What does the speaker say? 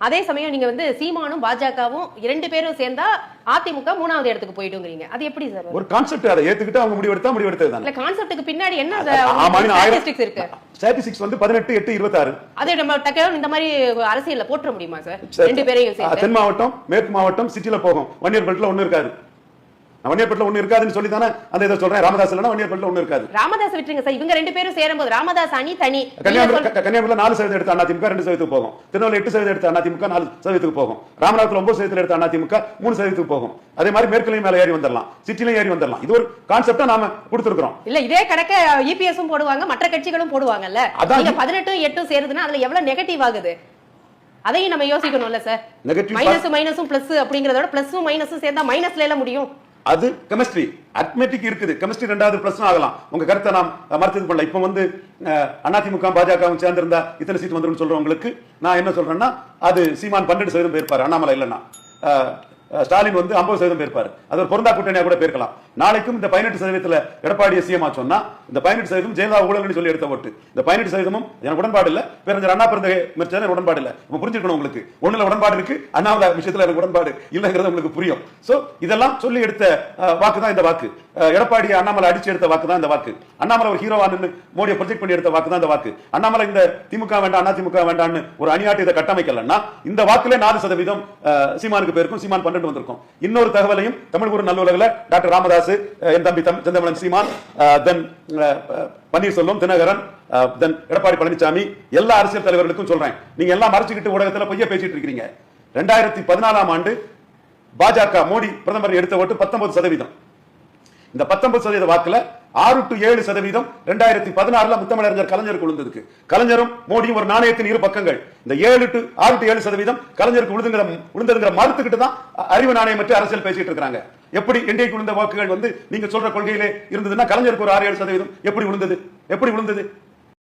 அதே சமயம் நீங்க வந்து சீமானும் பாஜகவும் 2 பேரும் சேர்ந்தா அதிமுக 3வது இடத்துக்கு போயிடுங்கிறீங்க. அது எப்படி சார்? ஒரு கான்செப்ட் அதை ஏத்துக்கிட்டு அவங்க முடிவெடுத்தது தான். இல்ல கான்செப்ட்க்கு பின்னாடி என்ன ஸ்டாட்டிஸ்டிக்ஸ் இருக்கு? ஸ்டாட்டிஸ்டிக்ஸ் வந்து 18/8/26. அதே நம்ம டக்குனு இந்த மாதிரி அரசியல்ல போற்ற முடியுமா சார்? 2 பேரையும் சேர்த்து தென் மாவட்டம், மேற்கு மாவட்டம், சிட்டில போகும். வன்னியர்பேட்ல ஒண்ணு இருக்காது. வன்னியர்பேட்ல ஒண்ணு இருக்காதுன்னு சொல்லி தானே அந்த இதை சொல்றேன். ராமதாஸ் இல்லனா வன்னியர்பேட்ல ஒண்ணு இருக்காது. ராமதாஸ் விட்டுருங்க சார். இவங்க 2 பேரும் சேரும்போது ராமதாஸ் அணி தனி. கன்னியாகுமரியில 4% எடுத்த அதிமுக 2% போகும். திருநெல்வேலி 8% எடுத்த அதிமுக 4% போகும். ராமநாதத்துல 9% எடுத்த அதிமுக 3% போகும். அதே மாதிரி மேற்குலையும் மேல ஏறி வந்துடலாம், சிட்டிலையும் ஏறி வந்துடலாம். இது ஒரு கான்செப்டா நாம கொடுத்திருக்கிறோம். இல்ல இதே கணக்க இபிஎஸும் போடுவாங்க, மற்ற கட்சிகளும் போடுவாங்கல்ல. நீங்க 18-8 சேருதுன்னா அதுல எவ்வளவு நெகட்டிவ் ஆகுது? அதையும் நம்ம யோசிக்கணும்ல சார். மைனஸ் மைனஸும் பிளஸ் அப்படிங்கறதோட பிளஸும் மைனஸும் சேர்ந்தா மைனஸ்ல எல்லாம் முடியும். அது கெமிஸ்ட்ரி, அரித்மெட்டிக் இருக்குது. கெமிஸ்ட்ரி 2வது பிளஸ் ஆகலாம். உங்க கருத்தை நாம் மறுத்தது பண்ணல. இப்ப வந்து அதிமுக பாஜகவும் சேர்ந்திருந்தா இத்தனை சீட் வந்துரும் சொல்றவங்களுக்கு நான் என்ன சொல்றேன்னா, அது சீமான் 12% போயிருப்பாரு, அண்ணாமலை இல்லைன்னா. ஸ்டாலின் வந்து 50% போயிருப்பாரு. அது ஒரு பொருந்தா கூட்டணியா கூட போயிருக்கலாம். நாளைக்கும் இந்த 18% எடப்பாடி சிஎம் சொன்னா இந்த 18% ஜெயலலிதா ஊழல்னு சொல்லி எடுத்த ஓட்டு. இந்த 18% எனக்கு உடன்பாடு இல்ல. பேரறிஞர் அண்ணா பிறந்த மிர்ச்சான உடன்பாடு இல்ல. இப்ப புரிஞ்சுக்கணும் உங்களுக்கு. ஒண்ணுல உடன்பாடு இருக்கு, அண்ணாமலை விஷயத்துல எனக்கு உடன்பாடு இல்லங்கிறது உங்களுக்கு புரியும். சோ இதெல்லாம் சொல்லி எடுத்த வாக்கு தான் இந்த வாக்கு. எடப்பாடி அண்ணாமலை அடிச்சு எடுத்த வாக்கு தான் இந்த வாக்கு. அண்ணாமலை ஒரு ஹீரோவா நின்னு மோடியை ப்ரொஜெக்ட் பண்ணி எடுத்த வாக்கு தான் இந்த வாக்கு. அண்ணாமலை இந்த திமுக வேண்டாம் அதிமுக வேண்டாம்னு ஒரு அணியாட்டி இதை கட்டமைக்கலன்னா இந்த வாக்குல 4% சீமானுக்கு போயிருக்கும். சீமான் 12 வந்திருக்கும். இன்னொரு தகவலையும் தமிழ் குரு நல்லுலகில் டாக்டர் ராமதாஸ், என் தம்பி செந்தமிழன் சீமான், தென் பன்னீர்செல்வம், தினகரன், தென் எடப்பாடி பழனிசாமி, எல்லா அரசியல் தலைவர்களுக்கும் சொல்றேன். நீங்க எல்லாம் மறைச்சுக்கிட்டு ஊடகத்துல பொய்ய பேசிட்டு இருக்கீங்க. 2014ஆம் ஆண்டு பாஜக மோடி பிரதமர் எடுத்த ஓட்டு 19%. இந்த 19% வாக்குல 6 to 7% 2016 முத்தமிழறிஞர் கலைஞருக்கு விழுந்ததுக்கு. கலைஞரும் மோடியும் ஒரு நாணயத்தின் இரு பக்கங்கள். இந்த 6 to 7% கலைஞருக்கு விழுந்ததுங்கிற மறுத்துக்கிட்டு தான் அறிவு நாணயம் பற்றி அரசியல் பேசிட்டு இருக்காங்க. எப்படி என்டிஏக்கு விழுந்த வாக்குகள் வந்து நீங்க சொல்ற கொள்கையிலே இருந்ததுன்னா கலைஞருக்கு ஒரு 6-7% எப்படி விழுந்தது?